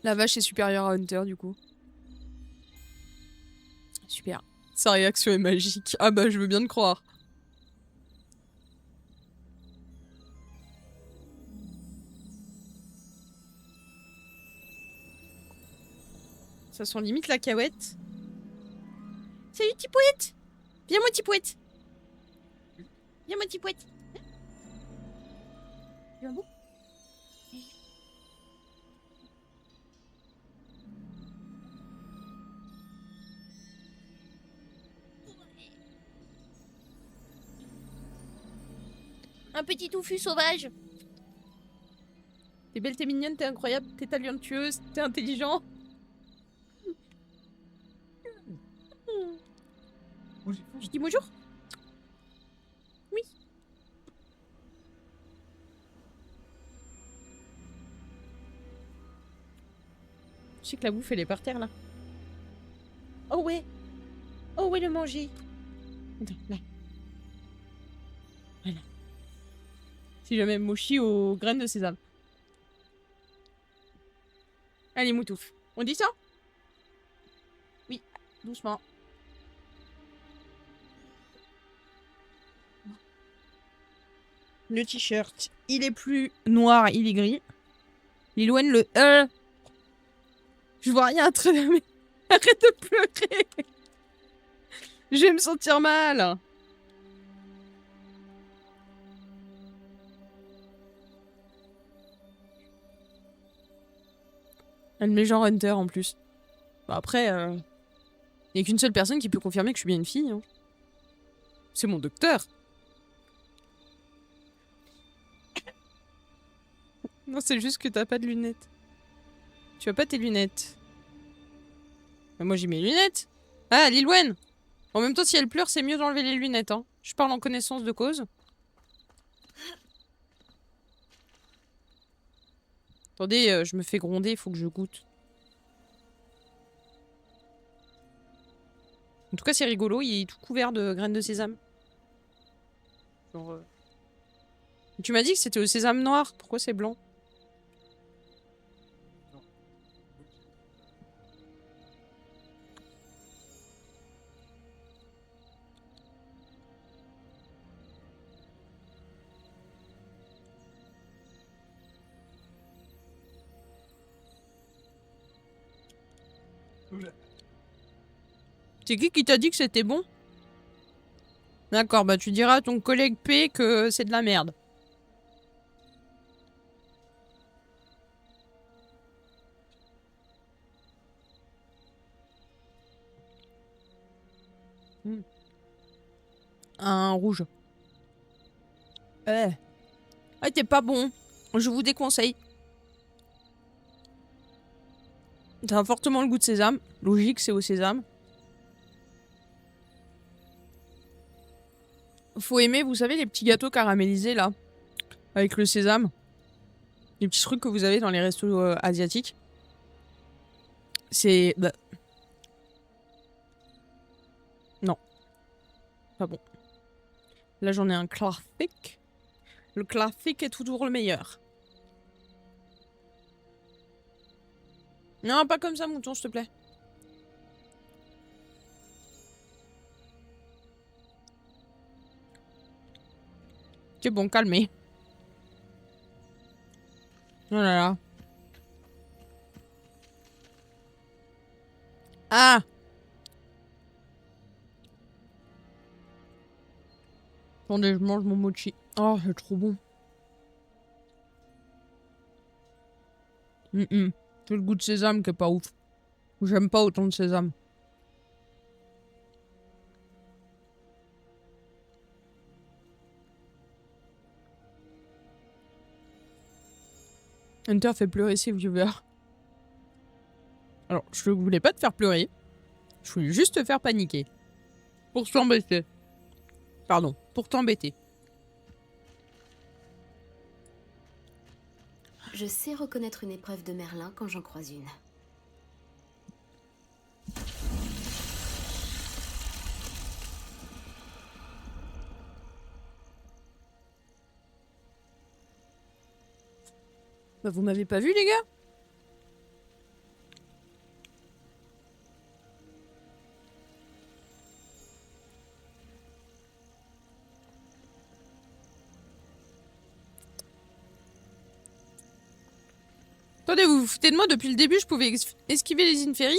La vache est supérieure à Hunter, du coup. Super. Sa réaction est magique. Ah bah, je veux bien te croire. Ça sent limite la cahouette. Salut, Tipouette! Viens, moi, Tipouette! Viens, moi, Tipouette! Viens, bon. Un petit touffu sauvage. T'es belle, t'es mignonne, t'es incroyable, t'es talentueuse, t'es intelligent. Je dis bonjour. Oui. Je sais que la bouffe, elle est par terre, là. Oh ouais. Oh ouais, le manger. Attends, là. Voilà. Si jamais mochi aux graines de sésame. Allez, Moutouf. On dit ça? Oui, doucement. Le t-shirt, il est plus noir, il est gris. Lilouane, le... Je vois rien à travers mes... Arrête de pleurer. Je vais me sentir mal. Elle met genre Hunter en plus. Bah après, il n'y a qu'une seule personne qui peut confirmer que je suis bien une fille. Hein. C'est mon docteur. Non, c'est juste que t'as pas de lunettes. Tu as pas tes lunettes. Bah, moi j'ai mes lunettes. Ah, Lilwen. En même temps, si elle pleure, c'est mieux d'enlever les lunettes. Hein. Je parle en connaissance de cause. Attendez, je me fais gronder, il faut que je goûte. En tout cas, c'est rigolo, il est tout couvert de graines de sésame. Genre, tu m'as dit que c'était au sésame noir, pourquoi c'est blanc? C'est qui t'a dit que c'était bon? D'accord, bah tu diras à ton collègue P que c'est de la merde. Un rouge. Ah, t'es pas bon. Je vous déconseille. Ça a fortement le goût de sésame. Logique, c'est au sésame. Faut aimer, vous savez, les petits gâteaux caramélisés, là. Avec le sésame. Les petits trucs que vous avez dans les restos asiatiques. C'est... Bah. Non. Pas bon. Là, j'en ai un classique. Le classique est toujours le meilleur. Non, pas comme ça, mouton, s'il te plaît. C'est bon, calmez. Oh là là. Ah! Attendez, je mange mon mochi. Oh, c'est trop bon. C'est le goût de sésame qui est pas ouf. J'aime pas autant de sésame. Hunter fait pleurer ses viewers. Alors, je voulais pas te faire pleurer. Je voulais juste te faire paniquer. Pour t'embêter. Pardon, pour t'embêter. Je sais reconnaître une épreuve de Merlin quand j'en croise une. Bah, vous m'avez pas vu, les gars? Attendez, vous vous foutez de moi? Depuis le début, je pouvais esquiver les Inferi?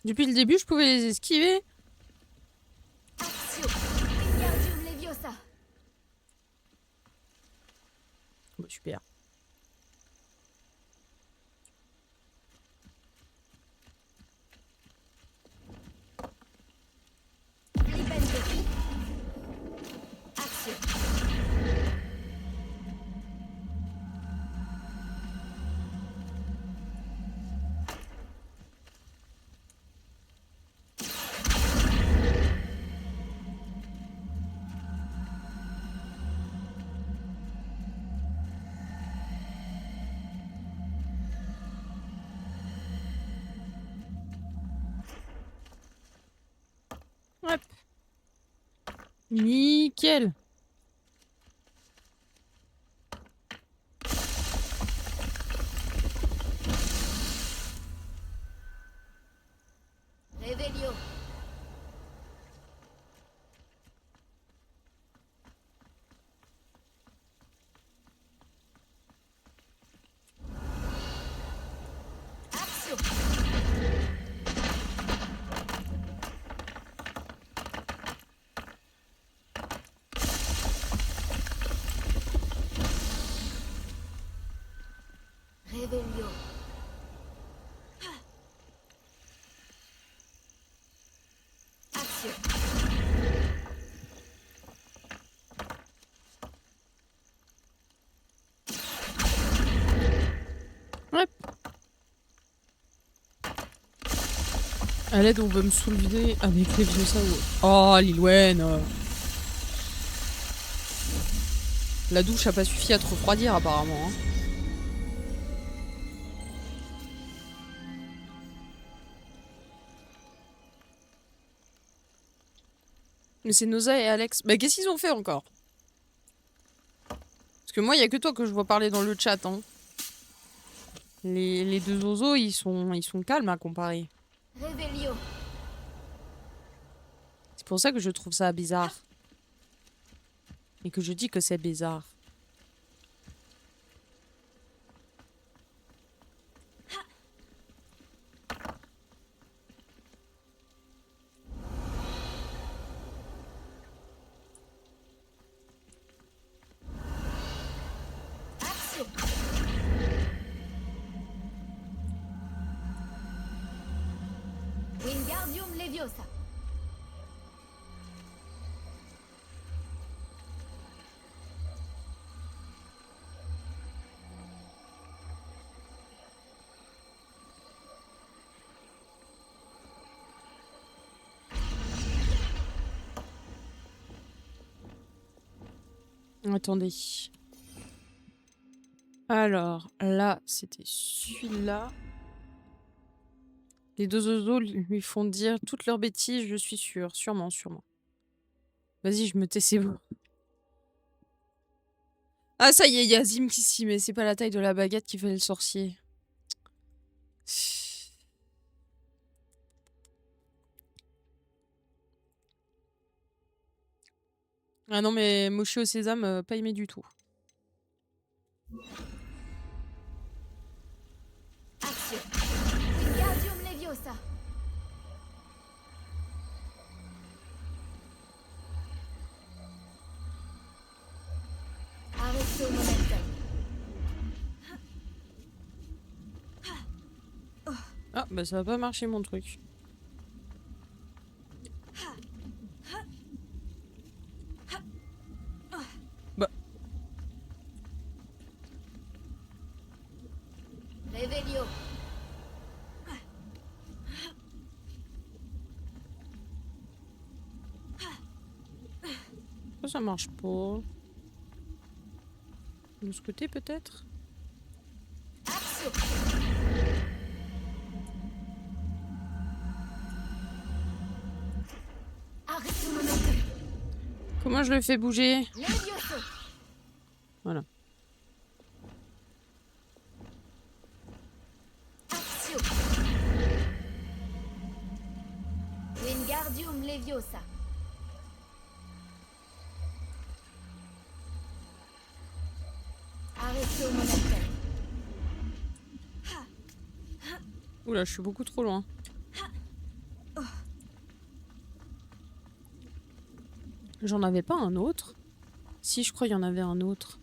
Depuis le début, je pouvais les esquiver. Bon, super. Hop. Nickel. Revelio. Revelio. Action. Ouais. À l'aide, on veut me soulever avec les vieux saots. Oh, Lilwen. La douche a pas suffi à te refroidir, apparemment. Hein. Mais c'est Noza et Alex. Bah, qu'est-ce qu'ils ont fait encore? Parce que moi, il y a que toi que je vois parler dans le chat. Hein. Les deux oiseaux, ils sont calmes à comparer. Revelio. C'est pour ça que je trouve ça bizarre. Et que je dis que c'est bizarre. Action. Wingardium Leviosa. Attendez. Alors, là, c'était celui-là. Les deux oiseaux lui font dire toutes leurs bêtises, je suis sûre. Sûrement, sûrement. Vas-y, je me tais, c'est bon. Ah, ça y est, il y a Zim qui s'y met. C'est pas la taille de la baguette qui fait le sorcier. Ah non, mais Moshi au sésame, pas aimé du tout. Action. Wingardium Leviosa. Arresto momentum. Ah, bah ça va pas marcher mon truc. Bah. Revelio. Pourquoi ça marche pas? De ce côté peut-être? Action. Comment je le fais bouger? Levioso. Voilà. Actio. Wingardium Leviosa. Arrêtio Monachel. Oula, je suis beaucoup trop loin. J'en avais pas un autre? Si, je crois qu'il y en avait un autre.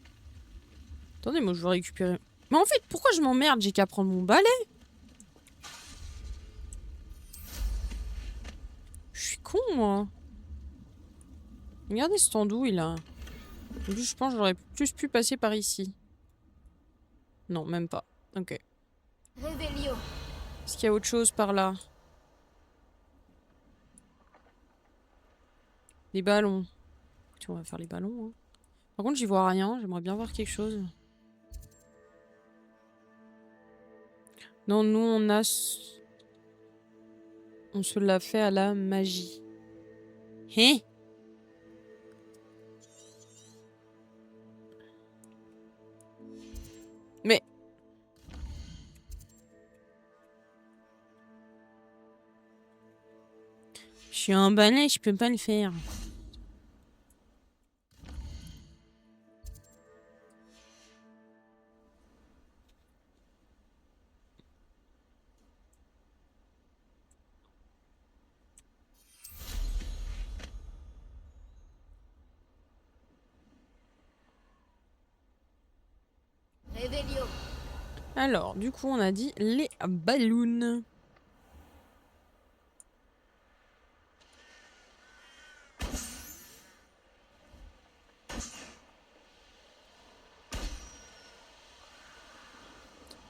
Attendez, moi je veux récupérer... Mais en fait, pourquoi je m'emmerde? J'ai qu'à prendre mon balai. Je suis con, moi. Regardez cette andouille, là. En plus, je pense que j'aurais plus pu passer par ici. Non, même pas. Ok. Revelio. Est-ce qu'il y a autre chose par là? Les ballons. Écoutez, on va faire les ballons. Hein. Par contre, j'y vois rien. J'aimerais bien voir quelque chose. Non, nous, on a... On se l'a fait à la magie. Hein? Mais... Je suis un balai, je peux pas le faire. Revelio. Alors, du coup, on a dit les ballons.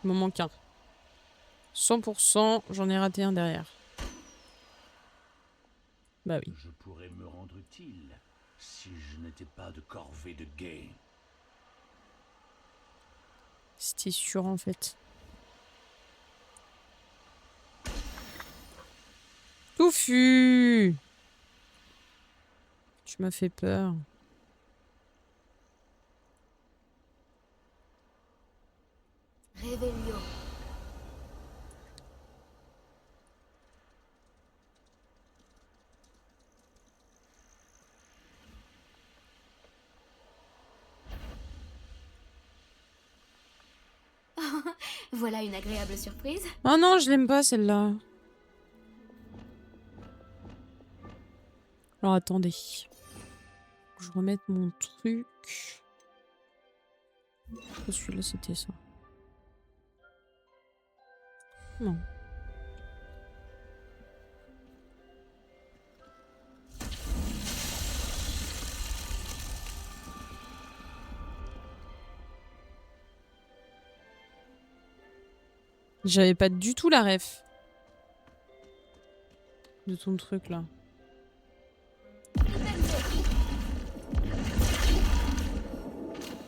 Il m'en manque un. 100%, j'en ai raté un derrière. Bah oui. Je pourrais me rendre utile si je n'étais pas de corvée de guet. C'était sûr, en fait. Touffu! Tu m'as fait peur. Revelio. Voilà une agréable surprise. Oh non, je l'aime pas, celle-là. Alors, attendez. Je remette mon truc. Oh, celui-là, c'était ça. Non. J'avais pas du tout la ref. De ton truc, là.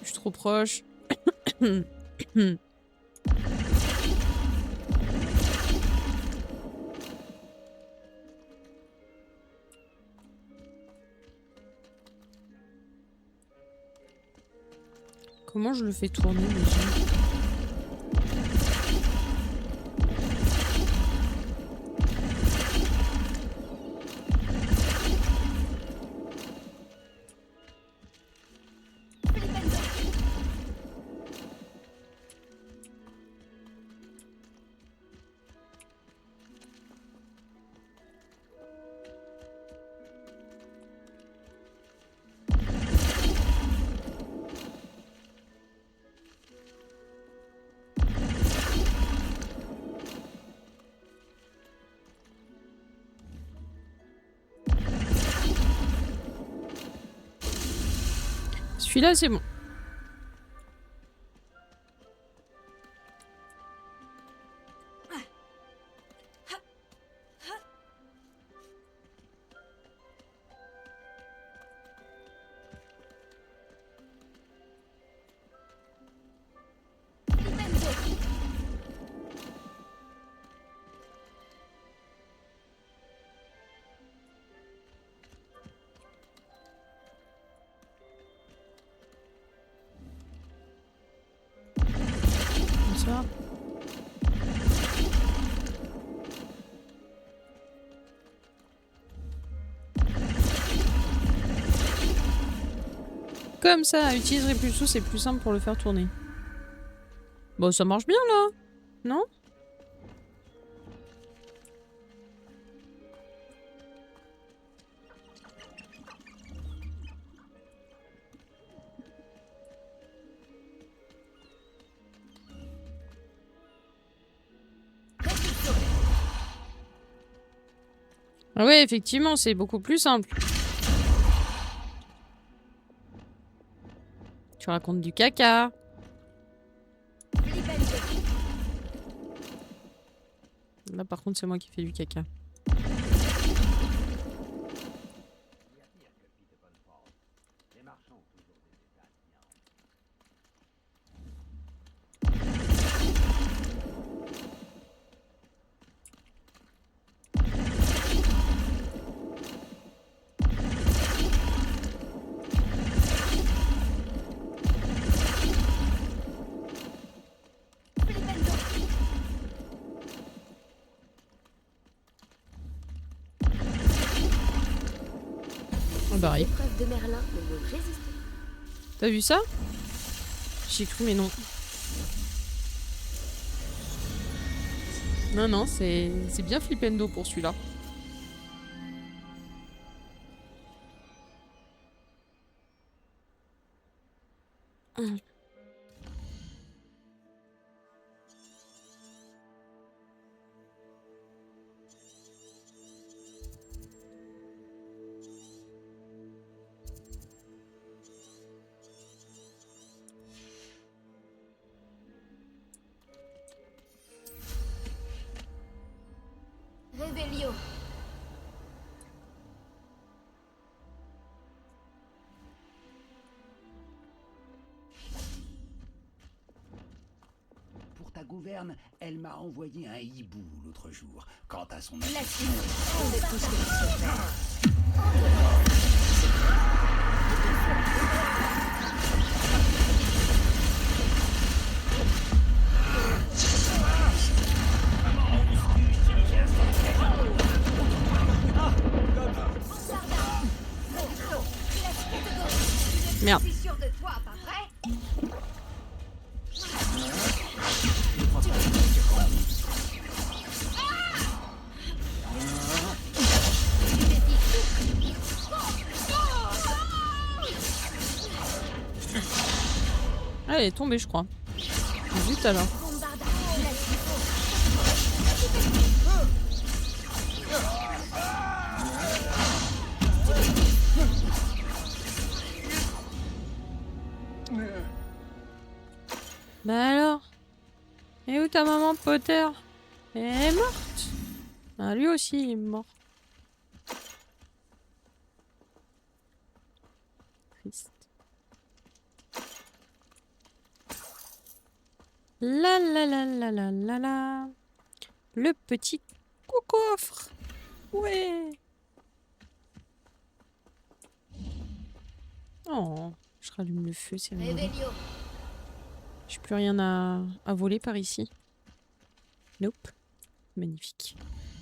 Je suis trop proche. Comment je le fais tourner déjà? Celui-là, c'est bon. sûr. Comme ça, utilise Répulsou, c'est plus simple pour le faire tourner. Bon, ça marche bien là, non? Ah ouais, effectivement, c'est beaucoup plus simple. Tu racontes du caca. Là, par contre, c'est moi qui fais du caca. Bah, L'épreuve de Merlin ne me résiste. t'as vu ça? J'ai cru, mais non. Non, non, c'est bien flippendo pour celui-là. Révélio. Pour ta gouverne, elle m'a envoyé un hibou l'autre jour. Quant à son Laisse-nous. On est tous les se faire. Merde. Je suis sûre de toi, pas vrai? Ah, elle est tombée, je crois. Zut alors. Bah alors? Et où ta maman Potter? Elle est morte. Ah, lui aussi, il est mort. Triste. La la la la la la la. Le petit coffre. Ouais. Oh, je rallume le feu, c'est rigolo. Révélio. J'ai plus rien à voler par ici. Nope. Magnifique.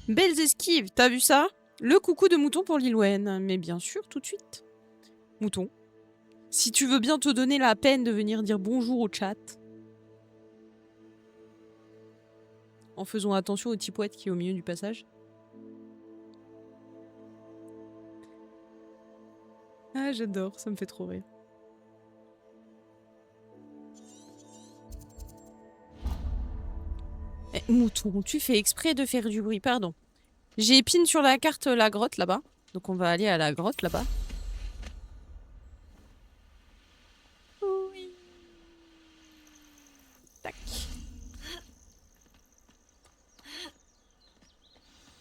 Belles esquives, t'as vu ça? Le coucou de mouton pour Lilwen. Mais bien sûr, tout de suite. Mouton. Si tu veux bien te donner la peine de venir dire bonjour au chat. En faisant attention au petit poète qui est au milieu du passage. Ah, j'adore, ça me fait trop rire. Eh, mouton, tu fais exprès de faire du bruit, pardon. J'ai pin sur la carte la grotte là-bas. Donc on va aller à la grotte là-bas. Oui. Tac.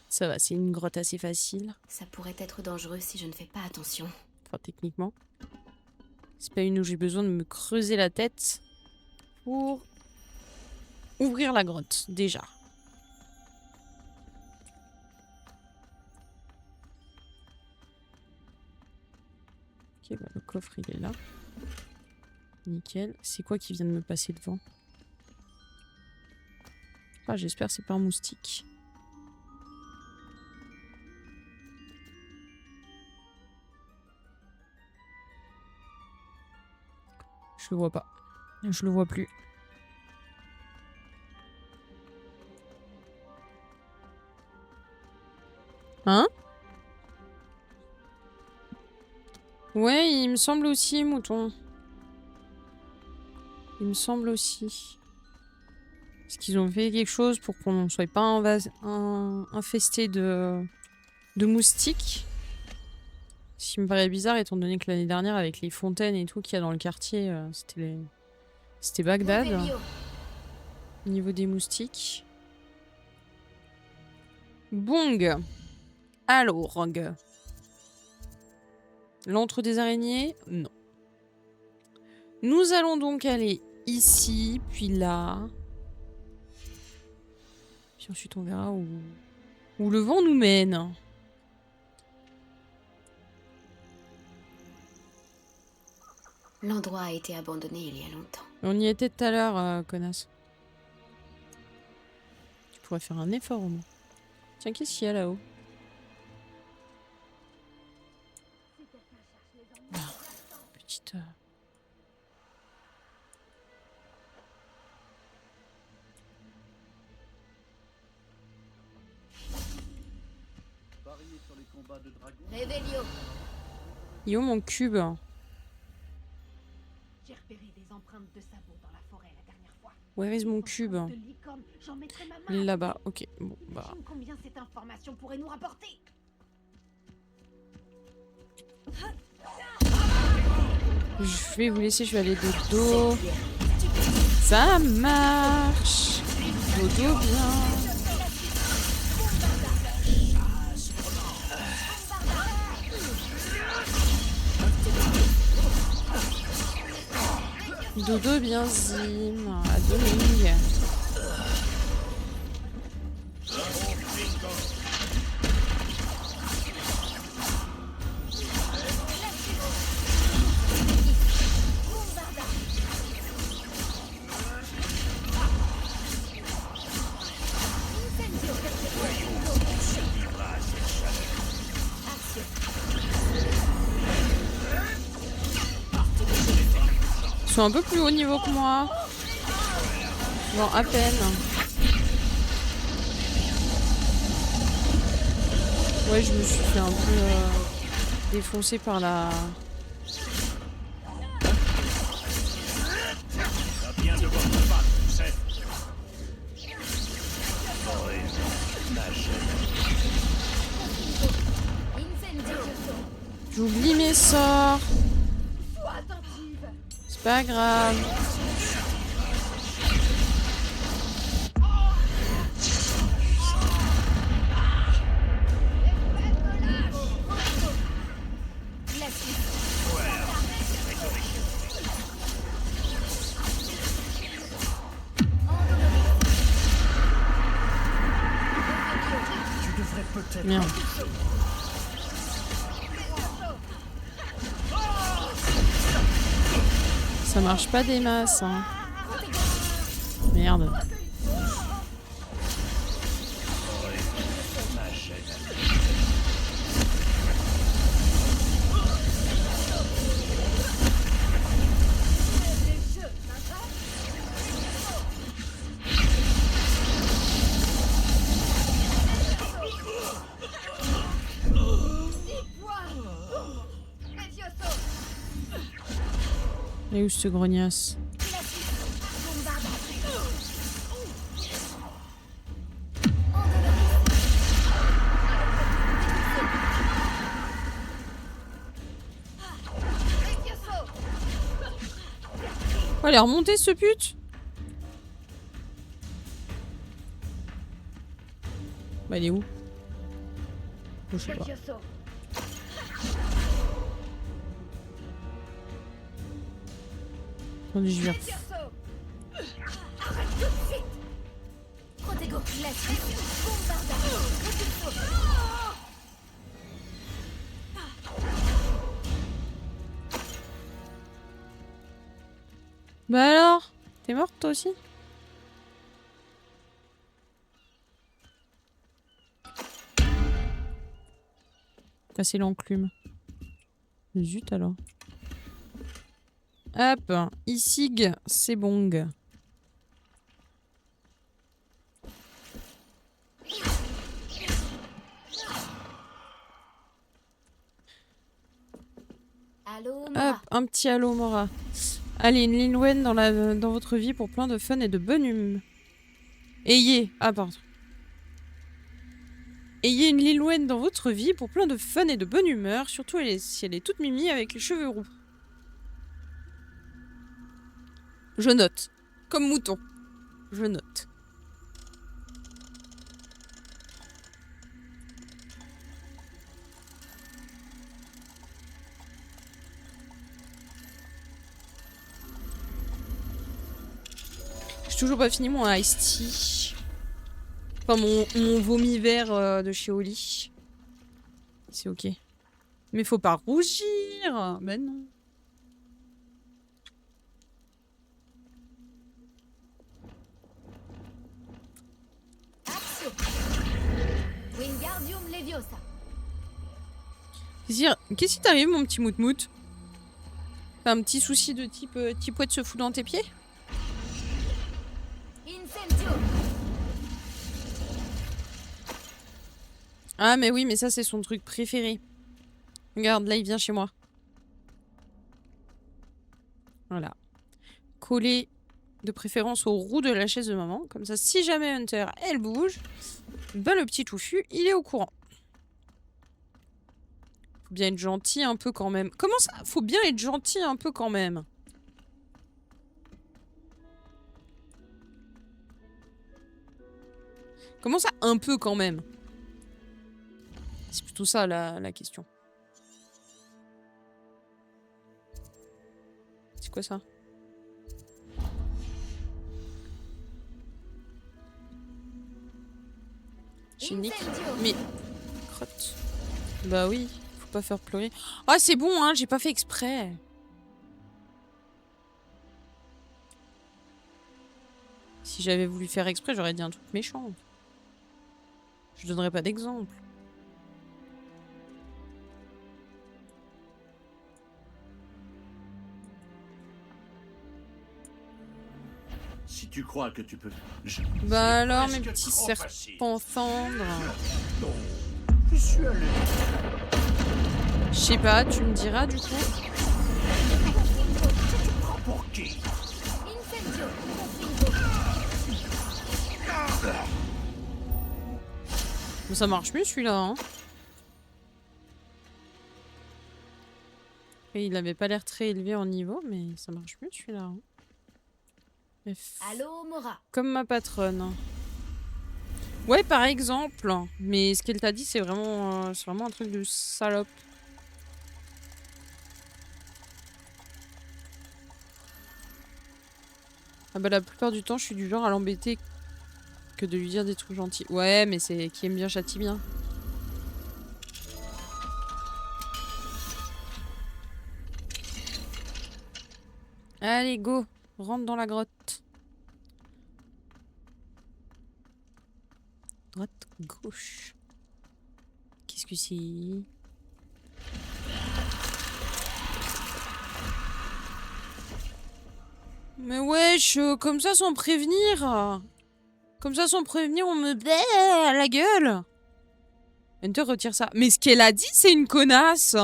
Ça va, c'est une grotte assez facile. Ça pourrait être dangereux si je ne fais pas attention. Enfin, techniquement. C'est pas une où j'ai besoin de me creuser la tête pour ouvrir la grotte, déjà. Ok, bah, le coffre, il est là. Nickel. C'est quoi qui vient de me passer devant? Ah, j'espère que c'est pas un moustique. Je le vois pas. Je le vois plus. Hein? Ouais, il me semble aussi, mouton. Il me semble aussi. Est-ce qu'ils ont fait quelque chose pour qu'on ne soit pas infesté de moustiques? Ce qui me paraît bizarre, étant donné que l'année dernière, avec les fontaines et tout qu'il y a dans le quartier, c'était Bagdad. Revelio. Au niveau des moustiques. Bong. Alors. L'antre des araignées? Non. Nous allons donc aller ici, puis là. Puis ensuite on verra où le vent nous mène. L'endroit a été abandonné il y a longtemps. On y était tout à l'heure, connasse. Tu pourrais faire un effort au moins. Tiens, qu'est-ce qu'il y a là-haut? Ah, petite... Parier sur les combats de dragons. Revelio. Il est où mon cube? J'ai repéré des empreintes de sabots dans la forêt la dernière fois. Where is mon cube? De licorne, j'en mettrai ma main. Il est là-bas, ok. Bon, bah... Imagine combien cette information pourrait nous rapporter. Je vais vous laisser, je vais aller dodo. Ça marche. Dodo bien. Dodo bien zim. À demain. Ils sont un peu plus haut niveau que moi. Genre à peine. Ouais, je me suis fait un peu défoncer par la... J'oublie mes sorts. C'est pas grave. Merde. Ça marche pas des masses, hein. Merde. Et où ce grognasse? Oh, elle est remontée ce pute. Bah elle est où? Oh, je sais pas. Attendez, je vais... Protego. Bombarda. Bah alors? T'es morte toi aussi? Casser l'enclume. Zut alors. Hop, Isig, c'est bon. Allô, Hop, Mora. un petit allô Mora. Allez, une Lilwen dans votre vie pour plein de fun et de bonne humeur. Ayez... Ah, pardon. Ayez une Lilwen dans votre vie pour plein de fun et de bonne humeur, surtout si elle est toute mimi avec les cheveux roux. Je note. Comme mouton. Je note. J'ai toujours pas fini mon iced tea. Enfin, mon vomi vert de chez Oli. C'est ok. Mais faut pas rougir. Ben non. Axio. Wingardium Leviosa. Qu'est-ce qui t'arrive, mon petit moutmout? T'as un petit souci de type Tipouette se fout dans tes pieds? Incendio. Ah, mais oui, mais ça, c'est son truc préféré. Regarde, là, il vient chez moi. Voilà. Coller de préférence aux roues de la chaise de maman. Comme ça, si jamais Hunter, elle bouge, ben le petit touffu, il est au courant. Faut bien être gentil un peu quand même. Comment ça? Faut bien être gentil un peu quand même. Comment ça, un peu quand même? C'est plutôt ça la question. C'est quoi ça? Chimique. Mais... Crotte. Bah oui, faut pas faire pleurer. Ah, c'est bon, hein, j'ai pas fait exprès. Si j'avais voulu faire exprès, j'aurais dit un truc méchant. Je donnerais pas d'exemple. Si tu crois que tu peux... Bah alors, mes presque petits trop facile. serpents cendres. Je suis allé. Je sais pas, tu me diras du coup. Pour qui? Incendio. Bon, ça marche mieux celui-là, hein. Et il avait pas l'air très élevé en niveau, mais ça marche mieux celui-là. Hein. Allô, Mora. Comme ma patronne. Ouais, par exemple. Mais ce qu'elle t'a dit, c'est vraiment un truc de salope. Ah bah la plupart du temps, je suis du genre à l'embêter que de lui dire des trucs gentils. Ouais, mais c'est qui aime bien châtie bien. Allez, go. Rentre dans la grotte. Droite, gauche. Qu'est-ce que c'est? Mais wesh, comme ça sans prévenir. Comme ça sans prévenir, on me baie à la gueule. Hunter retire ça. Mais ce qu'elle a dit, c'est une connasse.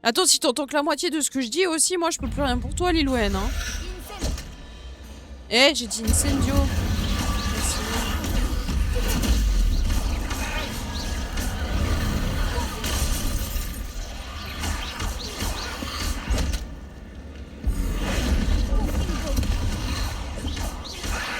Attends, si t'entends que la moitié de ce que je dis aussi, moi je peux plus rien pour toi, Lilwen. Hein. Eh, j'ai dit incendio.